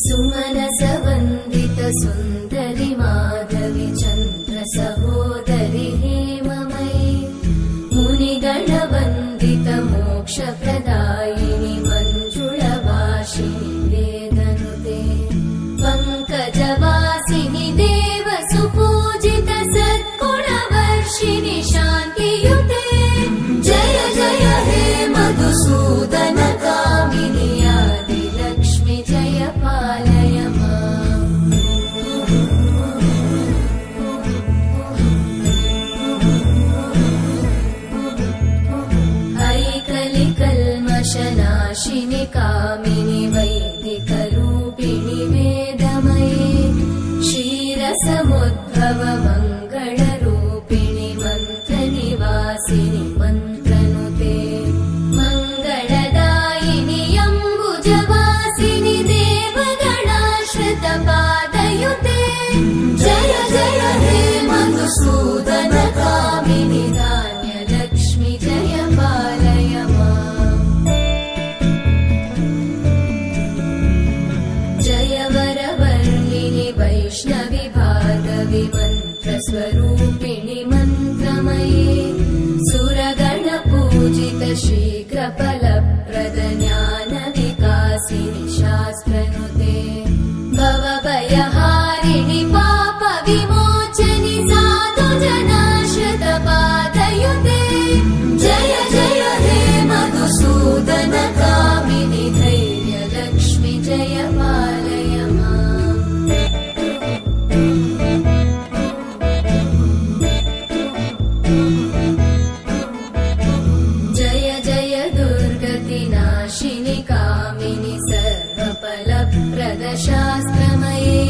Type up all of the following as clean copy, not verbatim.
सुमनसवन्दित सुन्दरि माधवि चन्द्र सहोदरि हेममयि मुनिगणवन्दित मोक्षप्रदायिनि मञ्जुळभाषिणि वेदनुते पङ्कजवासिनि देवसुपूजित सद्गुणवर्षिणि शान्तियुते जय जय हे मधुसूदन कामिनि आदिलक्ष्मि जय पालय माम् ऐकलिकल्मषनाशिनि कामिनि वैदिकरूपिणि वेदमये क्षीरसमुद्भव मङ्गलरूपिणि मन्त्रनिवासिनि मन्त्रनुते मङ्गलदायिनि अम्बुजवासिनि देवगणाश्रितपादयुते जय जय हे मधुसूदन कामिनि धान्यलक्ष्मि जय पालय माम् जय वरवर्णिनि वैष्णवि भार्गवि मन्त्रस्वरूपिणि मन्त्रमये सुरगणपूजित शीघ्रफलप्रद ज्ञानविकासिनि शास्त्रनुते भवभयहारिणि पापविमोचनि साधुजनाश्रितपादयुते जय जय हे मधुसूदन कामिनि धैर्यलक्ष्मि जय पालय माम् जय जय दुर्गतिनाशिनि कामिनि सर्वफलप्रद शास्त्रमये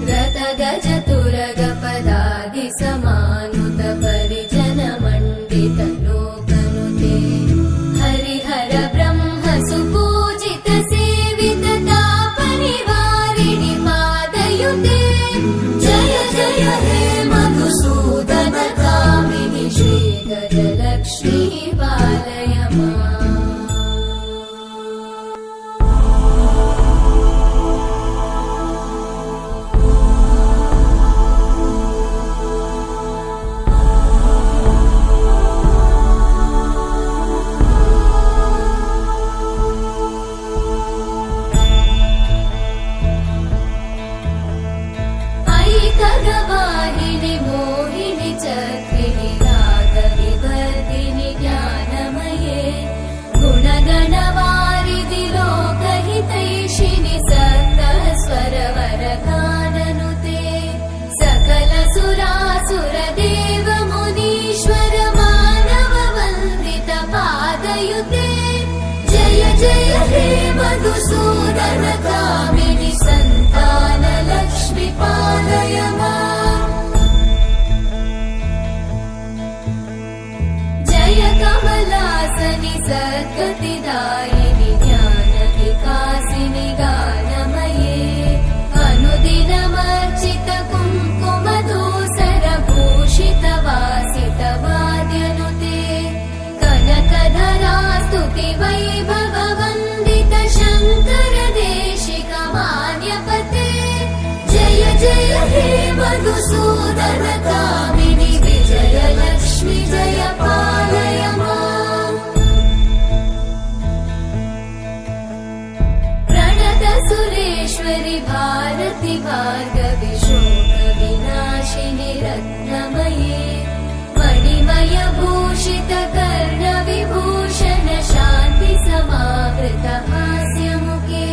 रथगजतुरगपदादिसमानुत परिजनमण्डित लोकनुते हरिहर ब्रह्म सुपूजित सेवित तापनिवारिणि पादयुते जय जय हे मधुसूदन कामिनि श्रीगजलक्ष्मी पालय माम् ऐकगवाहिनि मोहिनि चक्रिणि रागविवर्धिनि ज्ञानमये गुणगणवारिधि लोकहितैषिणि सप्तस्वरवरगाननुते सकलसुरासुरदेव मुनीश्वर मानववन्दित पादयुते जय जय हे मधुसूदन कामिनि सन्तानलक्ष्मि पालय माम् जय कमलासनि सद्गतिदायिनि ज्ञानविकासिनि गानमये अनुदिनमर्चित कुङ्कुमधूसरभूषित वासित वाद्यनुते कनकधरा स्तुति वैभववन्दित शङ्कर देशिक मान्यपते जय जय हे मधुसूदन कामिनि विजयलक्ष्मि जय पालय माम् प्रणत सुरेश्वरि भारति भार्गवि शोकविनाशिनि रत्नमये मणिमय भूषित कर्णविभूषण शान्ति समावृत हास्यमुखे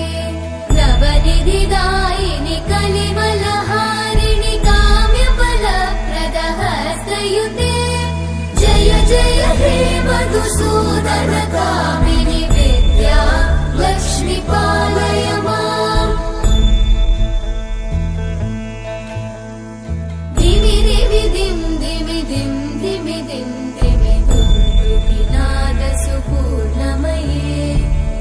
नवनिधिदायिनि कलिमलहारिणि काम्यफलप्रद हस्तयुते जय जय हे मधुसूदन कामिनि विद्या लक्ष्मि पालय माम् धिमि धिमि धिं धिमि धिं धिमि धिं धिमि धुन्दुभिनाद सुपूर्णमये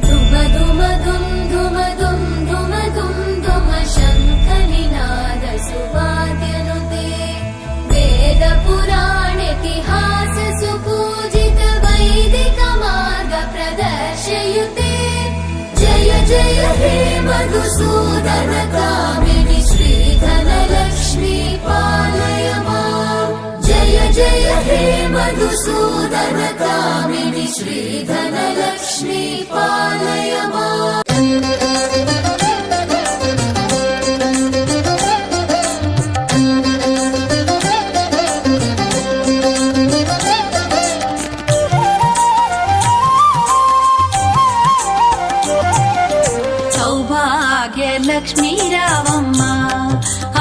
धुम धुम धुं धुम धुं धुम धुं धुम शङ्खनिनाद सुवाद्यनुते वेद पुराणेतिहास सुपूजित वैदिक मार्ग प्रदर्शयुते जय जय मधुसूदन कामिनि श्रीधनलक्ष्मी पालय माम् जय जय हे मधुसूदन कामिनि श्रीधनलक्ष्मी पालय माम् लक्ष्मी रावम्मा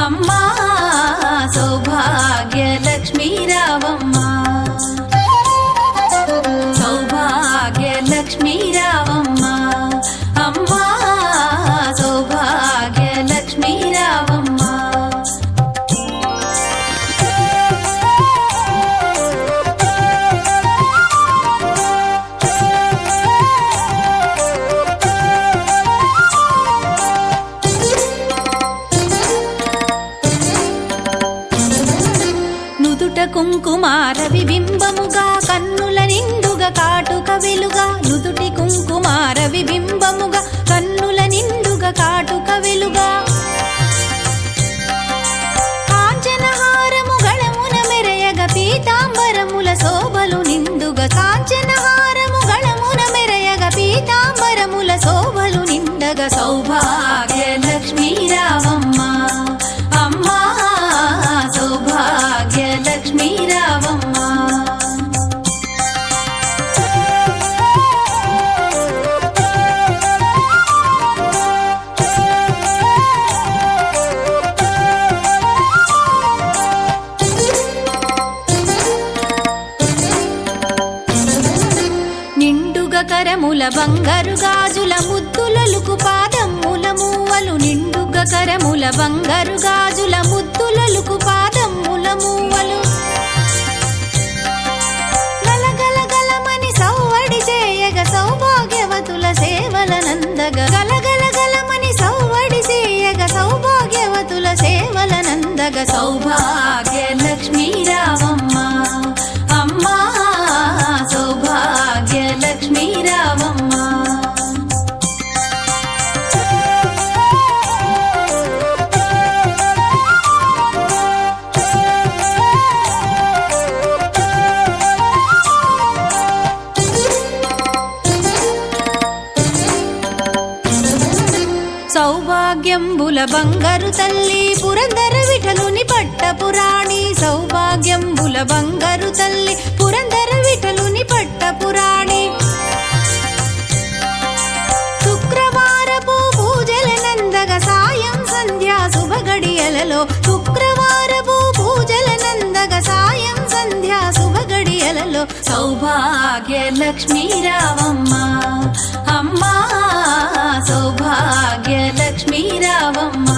अम्मा सौभाग्य लक्ष्मी रावम्मा सौभाग्य लक्ष्मी रावम्मा अम्मा सौभाग्य लक्ष्मी रावम्मा కుంకుమార విబింబముగా కన్నుల నిండుగా కాటుక వెలుగా నుదుటి కుంకుమార విబింబముగా కన్నుల నిండుగా కాటుక వెలుగా కాంచనహారము గళమున మెరయగ పీతాంబరముల శోభలు నిండుగా కాంచనహారము గళమున మెరయగ పీతాంబరముల శోభలు నిండగా సౌభాగ్య లక్ష్మీ రావమ్మ అమ్మా సౌభాగ్య లక్ష్మీ రావమ్మ నిండుగా కరముల బంగారు గాజుల ముద్దులలుకు పాదమ్ముల మూవలు నిండుగా కరముల బంగారు గాజుల ముద్దులలుకు పాదమ్ముల మూవలు గలగలగలమని సౌవడి చేయగ సౌభాగ్యవతుల సేవల నందగ గలగలగలమని సౌవడి చేయగ సౌభాగ్యవతుల సేవల నందగ సౌభాగ్య లక్ష్మీ రావమ్మ అమ్మా సౌభాగ్య లక్ష్మీ రావమ్మ సౌభాగ్యంబుల బంగారు తల్లి పురందర విఠలుని పట్టపురాణి సౌభాగ్యంబుల బంగారు తల్లి పురందర విఠలుని పట్టపురాణి శుక్రవారపు పూజల నందగ సాయం సంధ్యా శుభగడియలలో శుక్రవారపు పూజల నందగ సాయం సంధ్యా శుభగడియలలో సౌభాగ్య లక్ష్మీ రావమ్మ అమ్మా సౌభాగ్య లక్ష్మీ రావమ్మ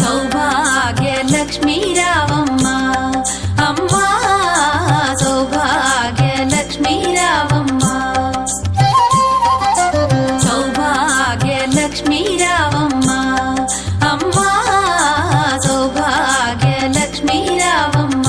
సౌభాగ్య లక్ష్మీ రావమ్మ అమ్మా సౌభాగ్య లక్ష్మీ రావమ్మ సౌభాగ్య లక్ష్మీ రావమ్మ అమ్మా సౌభాగ్య లక్ష్మీ రావమ్మ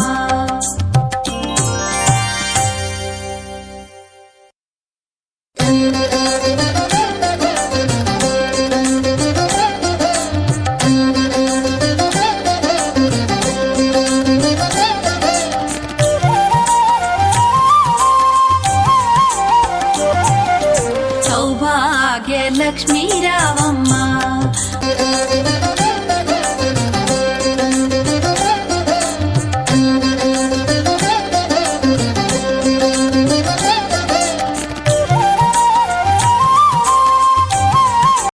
సౌభాగ్య లక్ష్మీ రావమ్మ